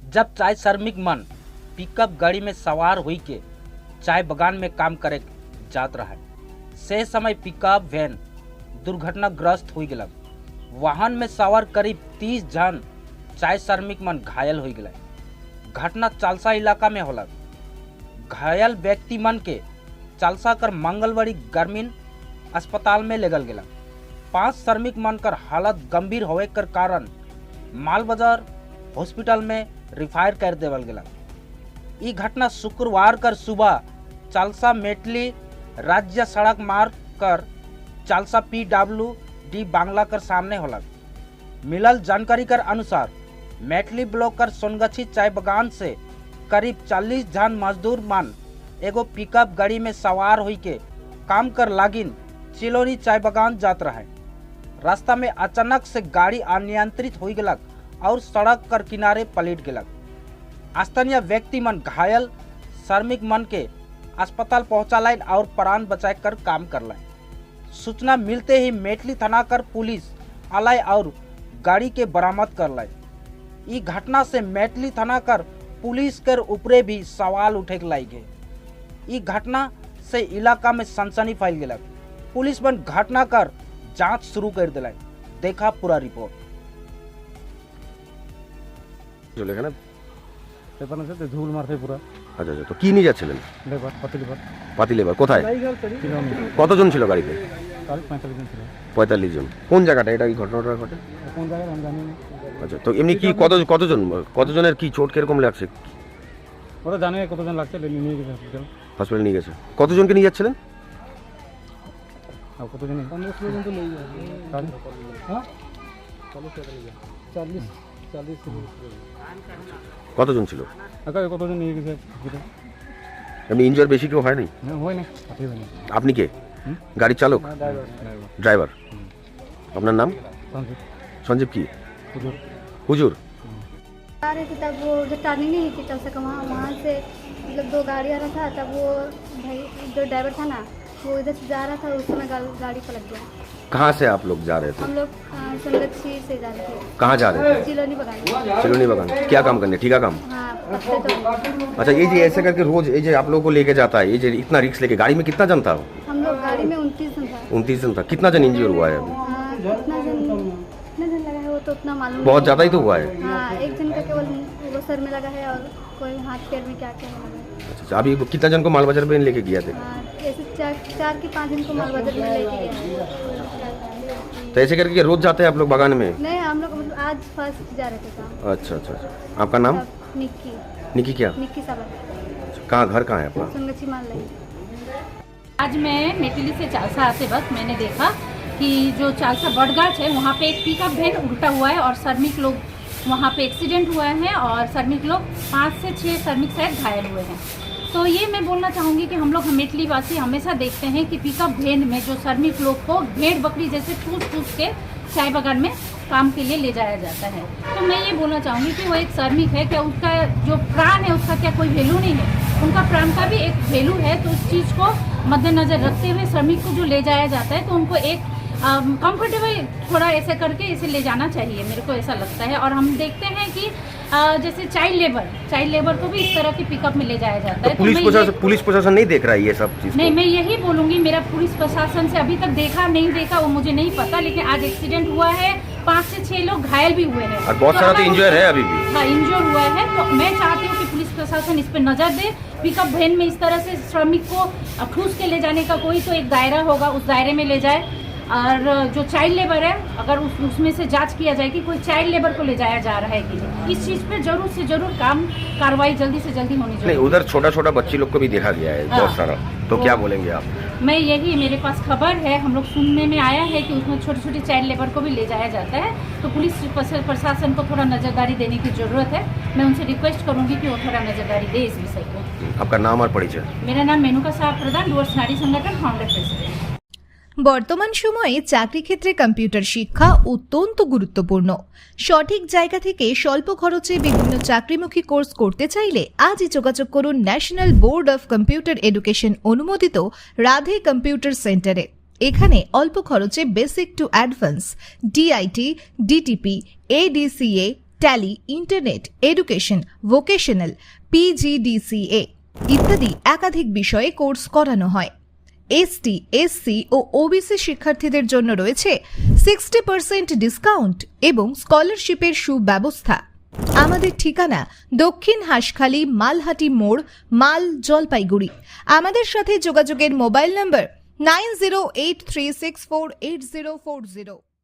जब चाय श्रमिक मन पिकअप गाड़ी में सवार हुई के चाय बगान में काम करे जात रहा से समय पिकअप वैन दुर्घटनाग्रस्त हो गया। वाहन में सवार करीब 30 जन चाय श्रमिक मन घायल हो गए। घटना चालसा इलाका में होला। घायल व्यक्ति मन के चालसा कर मंगलवारी ग्रामीण अस्पताल में ले गल गया। 5 श्रमिक मन कर हालत गंभीर होवे कर कारण माल बाजार हॉस्पिटल में रिफायर कर देवल गया। ये घटना शुक्रवार कर सुबह चालसा मेटली राज्य सड़क मार्ग कर चालसा PWD बांग्ला कर सामने होला। मिलल जानकारी कर अनुसार मेटली ब्लॉक कर सोनगछी चाय बगान से करीब 40 जन मजदूर मन एगो पिकअप गाड़ी में सवार हुई के काम कर लागिन चिलोनी चाय बगान जात रहे। रास्ता में अचानक से गाड़ी अनियंत्रित हो गलक और सड़क कर किनारे पलट गलक। स्थानीय व्यक्ति मन घायल श्रमिक मन के अस्पताल पहुंचा लाइन और प्राण बचाए कर काम कर लाइन। सूचना मिलते ही मेटली थाना कर पुलिस आलाई और गाड़ी के बरामद कर लाई। ई घटना से मेटली थाना कर पुलिस कर ऊपरे भी सवाल उठे लाई गए। ई घटना से इलाका में सनसनी फैल गया। पुलिस बन घटना कर जांच शुरू कर दिलाई। देखा पूरा रिपोर्ट। চলেগা না পেপার আছে তো ধুল মারছে পুরো। আচ্ছা আচ্ছা, তো কি নিয়ে যাচ্ছিলেন? লেবার পাতিলেবার পাতি লেবার কোথায়? কিলোমিটার কতজন ছিল গাড়িতে? 45 জন ছিল। 45 জন। কোন জায়গাটা এটা, এই ঘটনাটা ঘটে? কোন জায়গায় আমি জানি না। আচ্ছা, তো এমনি কি কতজনের কি চোট কিরকম লাগছে? ওরা জানে কতজন লাগছে, নিয়ে গেছে হসপিটাল। হসপিটাল নিয়ে গেছে। কতজনকে নিয়ে যাচ্ছিলেন? আর কতজন? 15 পর্যন্ত নিয়ে যাবে। হ্যাঁ 40 কতজন ছিল? আগে কতজন নিয়ে গেছে হসপিটাল। এমনি ইনজুর বেশি কেউ হয় নাই? না হয় না, হাতে হয় না। আপনি কে? গাড়ির চালক? ড্রাইভার। আপনার নাম? সঞ্জীব কি? হুজুর। आ रही थी तब वो जो टर्निंग नहीं थी तब से वहाँ से मतलब 2 गाड़ी आ रहा था। तब वो भाई जो ड्राइवर था ना वो इधर से जा रहा था, उस समय गाड़ी पलट गया। कहाँ से आप लोग जा रहे थे? हम लोग सोनगछी से जा रहे थे। कहाँ जा रहे थे? चिलोनी बगान। चिलोनी बगान। क्या काम करने? ठीका काम? हाँ पत्ते तो अच्छा, ये जी ऐसे करके रोज ये जो आप लोगों को लेके जाता है, ये जो इतना रिक्स लेके, गाड़ी में कितना जन था? हम लोग गाड़ी में 29 जन था। 29 जन था। कितना जन इंजर हुआ है अभी? कितना जन लगा है वो तो उतना मालूम बहुत नहीं। ज़्यादा ही तो हुआ है। हाँ, एक जन का केवल वो सर में लगा है और कोई हाथ पैर में क्या क्या लगा है। अच्छा, अभी कितना जन को माल बाजार में लेके गया थे? हाँ, ऐसे 4 की 5 जन को माल बाजार में लेके गया। तो ऐसे करके रोज जाते हैं आप लोग बगान में? नहीं, हम लोग मतलब आज फर्स्ट जा रहे थे काम। अच्छा अच्छा अच्छा। आपका नाम? निक्की। निकी क्या? निक्की साबर। कहाँ घर कहाँ है अपना? सोनगछी मान लाई। आज मैं मेटली से चालसा आते वक्त मैंने देखा कि जो चालसा बड़गाछ है वहाँ पे एक पिकअप वैन उल्टा हुआ है और श्रमिक लोग वहाँ पे एक्सीडेंट हुआ है और श्रमिक लोग 5 से 6 श्रमिक शायद घायल हुए हैं। तो ये मैं बोलना चाहूँगी कि हम लोग मेटली वासी हमेशा देखते हैं कि पिकअप वैन में जो श्रमिक लोग को भेड़ बकरी जैसे ठूस के चाय बागान में काम के लिए ले जाया जाता है। तो मैं ये बोलना चाहूँगी कि वो एक श्रमिक है, क्या उसका जो प्राण है उसका क्या कोई वैल्यू नहीं है? उनका प्राण का भी एक वैल्यू है। तो उस चीज़ को मद्देनज़र रखते हुए श्रमिक को जो ले जाया जाता है तो उनको एक कंफर्टेबल थोड़ा ऐसे करके इसे ले जाना चाहिए, मेरे को ऐसा लगता है। और हम देखते हैं कि जैसे चाइल्ड लेबर को भी इस तरह के पिकअप में ले जाया जाता है। तो पुलिस प्रशासन नहीं देख रहा है ये सब चीज? नहीं, मैं यही बोलूँगी, मेरा पुलिस प्रशासन से अभी तक देखा नहीं देखा वो मुझे नहीं पता, लेकिन आज एक्सीडेंट हुआ है, 5 से 6 लोग घायल भी हुए हैं और बहुत सारा तो इंजर है अभी भी। हाँ, इंजर हुआ है। तो मैं चाहती हूँ कि पुलिस प्रशासन इस पर नज़र दे। पिकअप वैन में इस तरह से श्रमिक को ठूस के ले जाने का कोई तो एक दायरा होगा, उस दायरे में ले जाए। और जो चाइल्ड लेबर है अगर उसमें से जांच किया जाए कि कोई चाइल्ड लेबर को ले जाया जा रहा है कि नहीं, इस चीज़ पे जरूर से जरूर कार्रवाई जल्दी से जल्दी होनी चाहिए। नहीं, उधर छोटा बच्ची लोग को भी देखा गया है बहुत सारा, तो क्या बोलेंगे आप? मैं यही, मेरे पास खबर है, हम लोग सुनने में आया है कि उसमें छोटी चाइल्ड लेबर को भी ले जाया जाता है। तो पुलिस प्रशासन को थोड़ा नज़रदारी देने की ज़रूरत है। मैं उनसे रिक्वेस्ट करूँगी कि वो थोड़ा नज़रदारी दे इस विषय को। आपका नाम और परिचय? मेरा नाम मेनुका साह प्रधान, डुअर्स नारी संगठन फाउंडर प्रेसिडेंट। বর্তমান সময়ে চাকরি ক্ষেত্রে কম্পিউটার শিক্ষা অত্যন্ত গুরুত্বপূর্ণ। সঠিক জায়গা থেকে স্বল্প খরচে বিভিন্ন চাকরিমুখী কোর্স করতে চাইলে আজই যোগাযোগ করুন national board of computer education অনুমোদিত রাধে কম্পিউটার সেন্টারে। এখানে অল্প খরচে basic to advance DIT, DTP, ADCA, tally, internet, education, vocational, PGDCA ইত্যাদি একাধিক বিষয়ে কোর্স করানো হয়। ST, SC ও OBC শিক্ষার্থীদের জন্য রয়েছে 60% ডিসকাউন্ট এবং স্কলারশিপের সুব্যবস্থা। আমাদের ঠিকানা দক্ষিণ হাঁসখালি, মালহাটি মোড়, মাল, জলপাইগুড়ি। আমাদের সাথে যোগাযোগের মোবাইল নম্বর 9083648040।